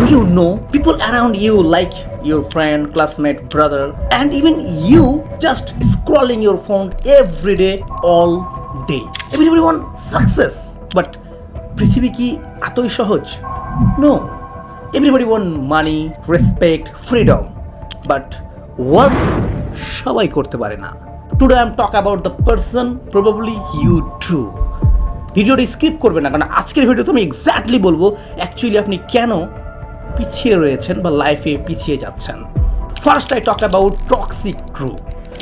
Do you know people around you, like your friend, classmate, brother, and even you just scrolling your phone every day, all day. Everybody want success, but পৃথিবী কি এতই সহজ? No. Everybody want money, respect, freedom, but work সবাই করতে পারে না. Today I'm talking about the person probably you do. ভিডিওটা skip করবে না, কারণ আজকের ভিডিওতে আমি এক্স্যাক্টলি বলবো অ্যাকচুয়ালি আপনি কেন পিছিয়ে রয়েছেন বা লাইফে পিছিয়ে যাচ্ছেন। First I talk about toxic true.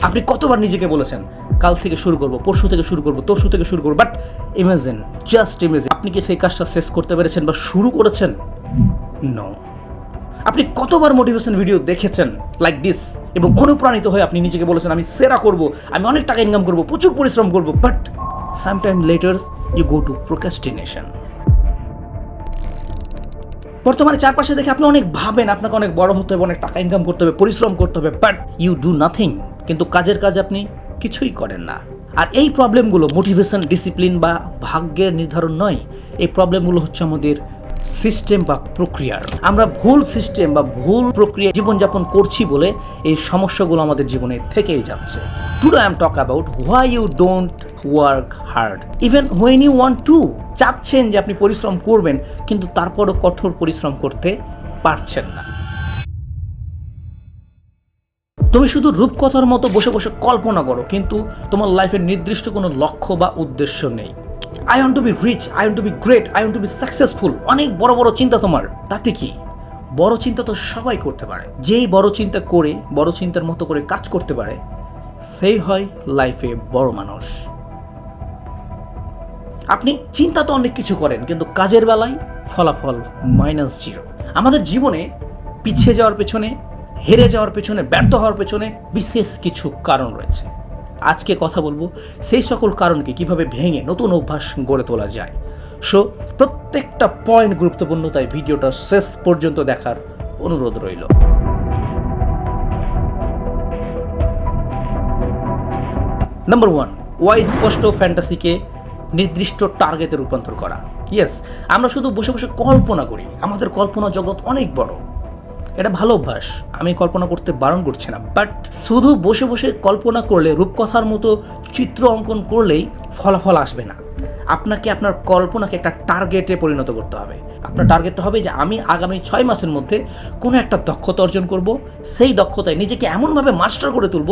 আপনি কতবার নিজেকে বলেছেন কাল থেকে শুরু করব, পরশু থেকে শুরু করব, তরশু থেকে শুরু করব, বাট ইমাজিন, জাস্ট ইমাজিন, আপনি কি সেই কাজটা শেষ করতে পেরেছেন বা শুরু করেছেন? নো। আপনি কতবার মোটিভেশন ভিডিও দেখেছেন লাইক দিস এবং অনুপ্রাণিত হয়ে আপনি নিজেকে বলেছেন আমি সেরা করব, আমি অনেক টাকা ইনকাম করব, প্রচুর পরিশ্রম করব, but sometime later you go to procrastination. বর্তমানে চারপাশে দেখে আপনি অনেক ভাবেন আপনাকে অনেক বড় হতে হবে, অনেক টাকা ইনকাম করতে হবে, পরিশ্রম করতে হবে, বাট ইউ ডু নাথিং। কিন্তু কাজের কাজ আপনি কিছুই করেন না। আর এই প্রবলেমগুলো মোটিভেশন, ডিসিপ্লিন বা ভাগ্যের নির্ধারণ নয়। এই প্রবলেমগুলো হচ্ছে আমাদের সিস্টেম বা প্রক্রিয়ার। আমরা ভুল সিস্টেম বা ভুল প্রক্রিয়া জীবনযাপন করছি বলে এই সমস্যাগুলো আমাদের জীবনে থেকেই যাচ্ছে। Today I am talk about why you don't work hard even when you want to. চাচ্ছেন যে আপনি পরিশ্রম করবেন, কিন্তু তারপরও কঠোর পরিশ্রম করতে পারছেন না। তুমি শুধু রূপকথার মতো বসে বসে কল্পনা করো, কিন্তু তোমার লাইফের নির্দিষ্ট কোনো লক্ষ্য বা উদ্দেশ্য নেই। I want to be rich, I want to be great, I want to be successful. অনেক বড় বড় চিন্তা তোমার, তাতে কি? বড় চিন্তা তো সবাই করতে পারে। যেই বড় চিন্তা করে বড় চিন্তার মতো করে কাজ করতে পারে, সেই হয় লাইফে বড় মানুষ। আপনি চিন্তা তো অনেক কিছু করেন, কিন্তু কাজের বেলায় ফলাফল -0। আমাদের জীবনে পিছিয়ে যাওয়ার পেছনে, হেরে যাওয়ার পেছনে, ব্যর্থ হওয়ার পেছনে বিশেষ কিছু কারণ রয়েছে। আজকে কথা বলবো সেই সকল কারণকে কিভাবে ভেঙে নতুন অভ্যাস গড়ে তোলা যায়। সো প্রত্যেকটা পয়েন্ট গুরুত্বপূর্ণ, তাই ভিডিওটা শেষ পর্যন্ত দেখার অনুরোধ রইল। নাম্বার 1, ওয়াই স্পষ্ট ফ্যান্টাসিকে নির্দিষ্ট টার্গেটে রূপান্তর করা। ইয়েস, আমরা শুধু বসে বসে কল্পনা করি। আমাদের কল্পনা জগৎ অনেক বড়। এটা ভালো অভ্যাস, আমি কল্পনা করতে বারণ করছি না, বাট শুধু বসে বসে কল্পনা করলে, রূপকথার মতো চিত্র অঙ্কন করলেই ফলাফল আসবে না। আপনাকে আপনার কল্পনাকে একটা টার্গেটে পরিণত করতে হবে। আপনার টার্গেটটা হবে যে আমি আগামী 6 মাসের মধ্যে কোনো একটা দক্ষতা অর্জন করব। সেই দক্ষতায় নিজেকে এমনভাবে মাস্টার করে তুলব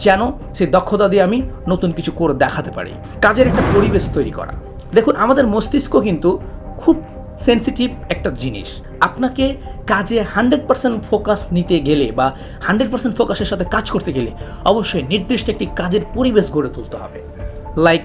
যেন সেই দক্ষতা দিয়ে আমি নতুন কিছু করে দেখাতে পারি। কাজের একটা পরিবেশ তৈরি করা। দেখুন, আমাদের মস্তিষ্ক কিন্তু খুব সেন্সিটিভ একটা জিনিস। আপনাকে কাজে 100% ফোকাস নিতে গেলে বা 100% ফোকাসের সাথে কাজ করতে গেলে অবশ্যই নির্দিষ্ট একটি কাজের পরিবেশ গড়ে তুলতে হবে। লাইক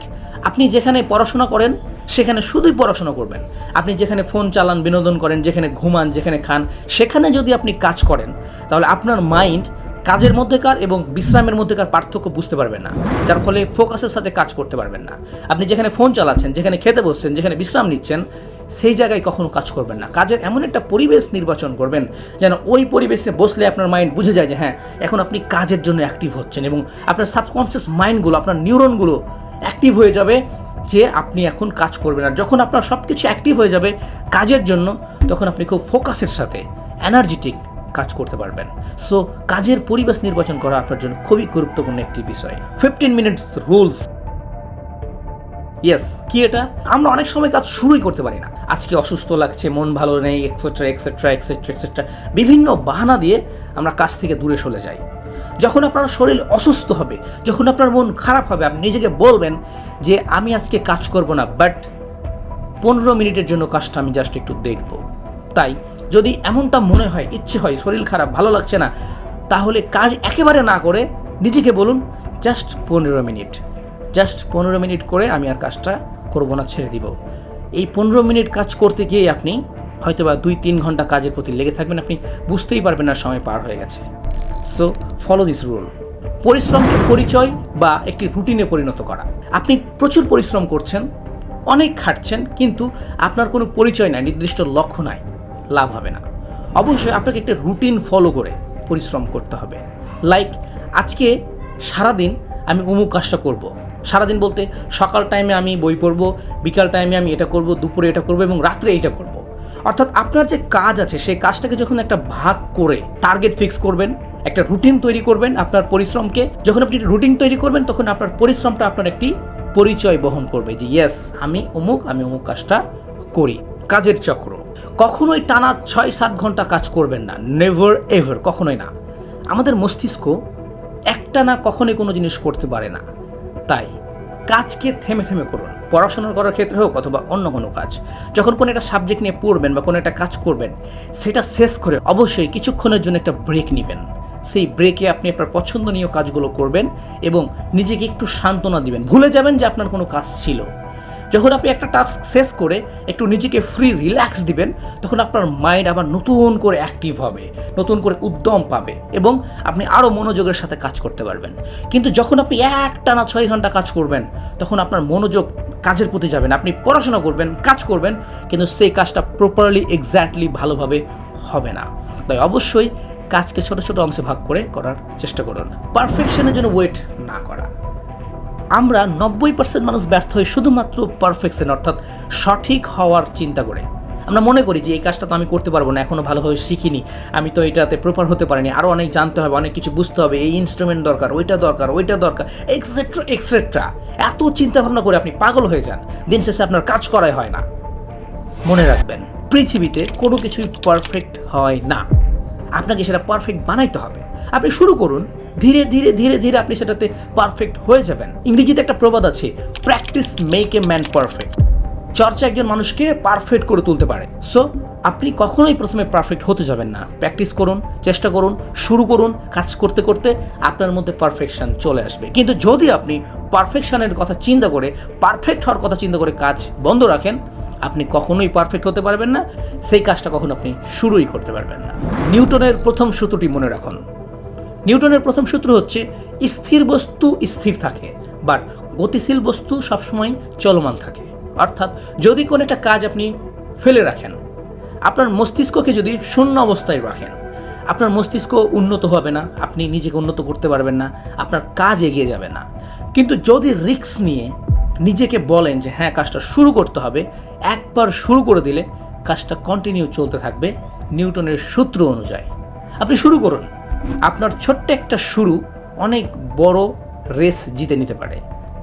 আপনি যেখানে পড়াশোনা করেন সেখানে শুধুই পড়াশোনা করবেন। আপনি যেখানে ফোন চালান, বিনোদন করেন, যেখানে ঘুমান, যেখানে খান, সেখানে যদি আপনি কাজ করেন, তাহলে আপনার মাইন্ড কাজের মধ্যেকার এবং বিশ্রামের মধ্যেকার পার্থক্য বুঝতে পারবেন না, যার ফলে ফোকাসের সাথে কাজ করতে পারবেন না। আপনি যেখানে ফোন চালাচ্ছেন, যেখানে খেতে বসছেন, যেখানে বিশ্রাম নিচ্ছেন, সেই জায়গায় কখনো কাজ করবেন না। কাজের এমন একটা পরিবেশ নির্বাচন করবেন যেন ওই পরিবেশে বসলে আপনার মাইন্ড বুঝে যায় যে হ্যাঁ, এখন আপনি কাজের জন্য অ্যাক্টিভ হচ্ছেন, এবং আপনার সাবকনসিয়াস মাইন্ডগুলো, আপনার নিউরনগুলো অ্যাক্টিভ হয়ে যাবে যে আপনি এখন কাজ করবেন। আর যখন আপনার সব কিছু অ্যাক্টিভ হয়ে যাবে কাজের জন্য, তখন আপনি খুব ফোকাসের সাথে এনার্জেটিক কাজ করতে পারবেন। সো কাজের পরিবেশ নির্বাচন করা আপনার জন্য খুবই গুরুত্বপূর্ণ একটি বিষয়। 15 মিনিটস রুলস। ইয়েস, কি এটা? আমরা অনেক সময় কাজ শুরুই করতে পারি না। আজকে অসুস্থ লাগছে, মন ভালো নেই, এক্সেট্রা এক্সেট্রা এক্সেট্রা এক্সেট্রা, বিভিন্ন বাহানা দিয়ে আমরা কাজ থেকে দূরে সরে যাই। যখন আপনার শরীর অসুস্থ হবে, যখন আপনার মন খারাপ হবে, আপনি নিজেকে বলবেন যে আমি আজকে কাজ করব না, বাট 15 মিনিটের জন্য কাজটা আমি জাস্ট একটু দেখব। তাই যদি এমনটা মনে হয়, ইচ্ছে হয়, শরীর খারাপ, ভালো লাগছে না, তাহলে কাজ একেবারে না করে নিজেকে বলুন জাস্ট 15 মিনিট, জাস্ট 15 মিনিট করে আমি আর কাজটা করব না, ছেড়ে দিব। এই 15 মিনিট কাজ করতে গিয়ে আপনি হয়তো বা 2-3 ঘন্টা কাজের প্রতি লেগে থাকবেন, আপনি বুঝতেই পারবেন না সময় পার হয়ে গেছে। So follow this rule. পরিশ্রমকে পরিচয় বা একটি রুটিনে পরিণত করা। আপনি প্রচুর পরিশ্রম করছেন, অনেক খাটছেন, কিন্তু আপনার কোনো পরিচয় নাই, নির্দিষ্ট লক্ষ্য নাই, লাভ হবে না। অবশ্যই আপনাকে একটা রুটিন ফলো করে পরিশ্রম করতে হবে। লাইক আজকে সারাদিন আমি অমুক কাজটা করব। সারাদিন বলতে সকাল টাইমে আমি বই পড়ব, বিকাল টাইমে আমি এটা করব, দুপুরে এটা করব এবং রাত্রে এইটা করব। অর্থাৎ আপনার যে কাজ আছে সেই কাজটাকে যখন একটা ভাগ করে টার্গেট ফিক্স করবেন, একটা রুটিন তৈরি করবেন আপনার পরিশ্রমকে, যখন আপনি রুটিন তৈরি করবেন তখন আপনার পরিশ্রমটা আপনার একটি পরিচয় বহন করবে যে ইয়েস আমি অমুক কাজটা করি। কাজের চক্র, কখনোই টানা 6-7 ঘন্টা কাজ করবেন না, নেভার এভার, কখনোই না। আমাদের মস্তিষ্ক একটানা কখনোই কোনো জিনিস করতে পারে না, তাই কাজকে থেমে থেমে করুন। পড়াশোনা করার ক্ষেত্রে হোক অথবা অন্য কোনো কাজ, যখন কোনো একটা সাবজেক্ট নিয়ে পড়বেন বা কোনো একটা কাজ করবেন, সেটা শেষ করে অবশ্যই কিছুক্ষণের জন্য একটা ব্রেক নেবেন। সেই ব্রেকে আপনি আপনার পছন্দনীয় কাজগুলো করবেন এবং নিজেকে একটু সান্ত্বনা দিবেন, ভুলে যাবেন যে আপনার কোনো কাজ ছিল। যখন আপনি একটা টাস্ক শেষ করে একটু নিজেকে ফ্রি রিল্যাক্স দিবেন, তখন আপনার মাইন্ড আবার নতুন করে অ্যাক্টিভ হবে, নতুন করে উদ্যম পাবে এবং আপনি আরও মনোযোগের সাথে কাজ করতে পারবেন। কিন্তু যখন আপনি একটানা 6 ঘন্টা কাজ করবেন, তখন আপনার মনোযোগ কাজের প্রতি যাবেন, আপনি পড়াশোনা করবেন, কাজ করবেন, কিন্তু সেই কাজটা প্রপারলি এক্স্যাক্টলি ভালোভাবে হবে না। তাই অবশ্যই কাজকে ছোট ছোট অংশে ভাগ করে করার চেষ্টা করুন। পারফেকশনের জন্য ওয়েট না করা। আমরা 90% মানুষ ব্যর্থ হই শুধুমাত্র পারফেকশন, অর্থাৎ সঠিক হওয়ার চিন্তা করে। আমরা মনে করি যে এই কাজটা তো আমি করতে পারবো না, এখনও ভালোভাবে শিখিনি, আমি তো এটাতে প্রপার হতে পারিনি, আরও অনেক জানতে হবে, অনেক কিছু বুঝতে হবে, এই ইনস্ট্রুমেন্ট দরকার, ওইটা দরকার, এক্সেট্রা এক্সেট্রা। এত চিন্তা ভাবনা করে আপনি পাগল হয়ে যান, দিন শেষে আপনার কাজ করাই হয় না। মনে রাখবেন, পৃথিবীতে কোনো কিছুই পারফেক্ট হয় না, আপনাকে সেটা পারফেক্ট বানাইতে হবে। আপনি শুরু করুন, ধীরে ধীরে ধীরে ধীরে আপনি সেটাতে পারফেক্ট হয়ে যাবেন। ইংরেজিতে একটা প্রবাদ আছে, practice make a man perfect. চর্চা একজন মানুষকে পারফেক্ট করে তুলতে পারে। সো আপনি কখনোই প্রথমে পারফেক্ট হতে যাবেন না, প্র্যাকটিস করুন, চেষ্টা করুন, শুরু করুন, কাজ করতে করতে আপনার মধ্যে পারফেকশন চলে আসবে। কিন্তু যদি আপনি পারফেকশনের কথা চিন্তা করে, পারফেক্ট হওয়ার কথা চিন্তা করে কাজ বন্ধ রাখেন, আপনি কখনোই পারফেক্ট হতে পারবেন না, সেই কাজটা কখনো আপনি শুরুই করতে পারবেন না। নিউটনের প্রথম সূত্রটি মনে রাখুন। নিউটনের প্রথম সূত্র হচ্ছে, স্থির বস্তু স্থির থাকে, বাট গতিশীল বস্তু সবসময় চলমান থাকে। অর্থাৎ যদি কোনো একটা কাজ আপনি ফেলে রাখেন, আপনার মস্তিষ্ককে যদি শূন্য অবস্থায় রাখেন, আপনার মস্তিষ্ক উন্নত হবে না, আপনি নিজেকে উন্নত করতে পারবেন না, আপনার কাজ এগিয়ে যাবে না। কিন্তু যদি রিস্ক নিয়ে নিজেকে বলেন যে হ্যাঁ কাজটা শুরু করতে হবে, একবার শুরু করে দিলে কাজটা কন্টিনিউ চলতে থাকবে নিউটনের সূত্র অনুযায়ী। আপনি শুরু করুন, আপনার ছোট্ট একটা শুরু অনেক বড় রেস জিতে নিতে পারে।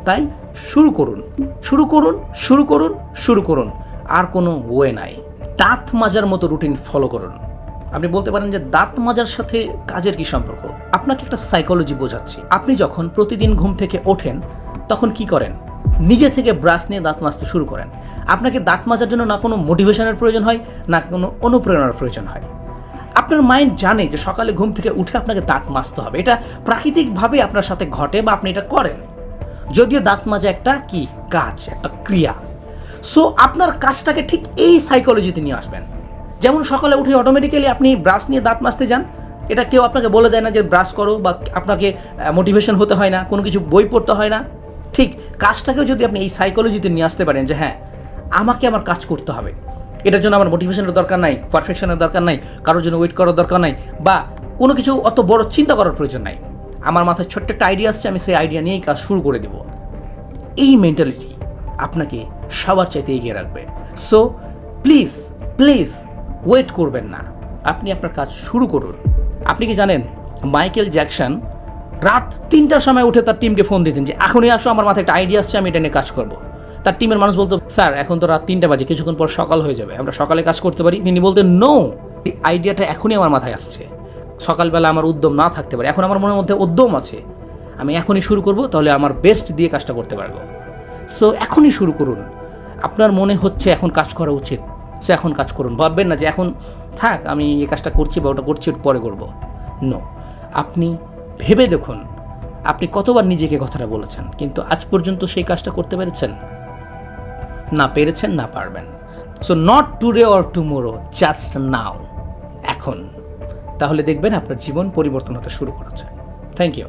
তাই শুরু করুন, শুরু করুন, শুরু করুন, শুরু করুন, আর কোনো ওয়ে নাই। দাঁত মাজার মতো রুটিন ফলো করুন। আপনি বলতে পারেন যে দাঁত মাজার সাথে কাজের কি সম্পর্ক? আপনাকে একটা সাইকোলজি বোঝাচ্ছি। আপনি যখন প্রতিদিন ঘুম থেকে ওঠেন, তখন কি করেন? নিজে থেকে ব্রাশ নিয়ে দাঁত মাজতে শুরু করেন। আপনাকে দাঁত মাজার জন্য না কোনো মোটিভেশনের প্রয়োজন হয়, না কোনো অনুপ্রেরণার প্রয়োজন হয়। আপনার মাইন্ড জানে যে সকালে ঘুম থেকে উঠে আপনাকে দাঁত মাজতে হবে, এটা প্রাকৃতিকভাবে আপনার সাথে ঘটে বা আপনি এটা করেন। যদিও দাঁত মাজা একটা কি কাজ, একটা ক্রিয়া। সো আপনার কাজটাকে ঠিক এই সাইকোলজিতে নিয়ে আসবেন। যেমন সকালে উঠে অটোমেটিক্যালি আপনি ব্রাশ নিয়ে দাঁত মাজতে যান, এটা কেউ আপনাকে বলে দেয় না যে ব্রাশ করো, বা আপনাকে মোটিভেশন হতে হয় না, কোনো কিছু বই পড়তে হয় না। ঠিক কাজটাকেও যদি আপনি এই সাইকোলজিতে নিয়ে আসতে পারেন যে হ্যাঁ আমাকে আমার কাজ করতে হবে, এটার জন্য আমার মোটিভেশনের দরকার নাই, পারফেকশনের দরকার নাই, কারোর জন্য ওয়েট করার দরকার নাই, বা কোনো কিছু অত বড় চিন্তা করার প্রয়োজন নাই, আমার মাথায় ছোট্ট একটা আইডিয়া আসছে, আমি সেই আইডিয়া নিয়েই কাজ শুরু করে দেব। এই মেন্টালিটি আপনাকে সবার চাইতে এগিয়ে রাখবে। সো প্লিজ প্লিজ ওয়েট করবেন না, আপনি আপনার কাজ শুরু করুন। আপনি কি জানেন মাইকেল জ্যাকসন রাত 3টার সময় উঠে তার টিমকে ফোন দিতেন যে এখনই আসো, আমার মাথায় একটা আইডিয়া আসছে, আমি এটা নিয়ে কাজ করবো। তার টিমের মানুষ বলতো স্যার এখন তো রাত 3টা বাজে, কিছুক্ষণ পর সকাল হয়ে যাবে, আমরা সকালে কাজ করতে পারি। তিনি বলতেন নো, এই আইডিয়াটা এখনই আমার মাথায় আসছে, সকালবেলা আমার উদ্যম না থাকতে পারে, এখন আমার মনের মধ্যে উদ্যম আছে, আমি এখনই শুরু করব, তাহলে আমার বেস্ট দিয়ে কাজটা করতে পারবো। সো এখনই শুরু করুন। আপনার মনে হচ্ছে এখন কাজ করা উচিত, সো এখন কাজ করুন। ভাববেন না যে এখন থাক আমি এই কাজটা করছি বা ওটা করছি, ওটা পরে করবো। নো, আপনি ভেবে দেখুন আপনি কতবার নিজেকে কথাটা বলেছেন, কিন্তু আজ পর্যন্ত সেই কাজটা করতে পেরেছেন? না পেরেছেন, না পারবেন। So not today or tomorrow, just now, এখন। তাহলে দেখবেন আপনার জীবন পরিবর্তন হতে শুরু করেছে। Thank you.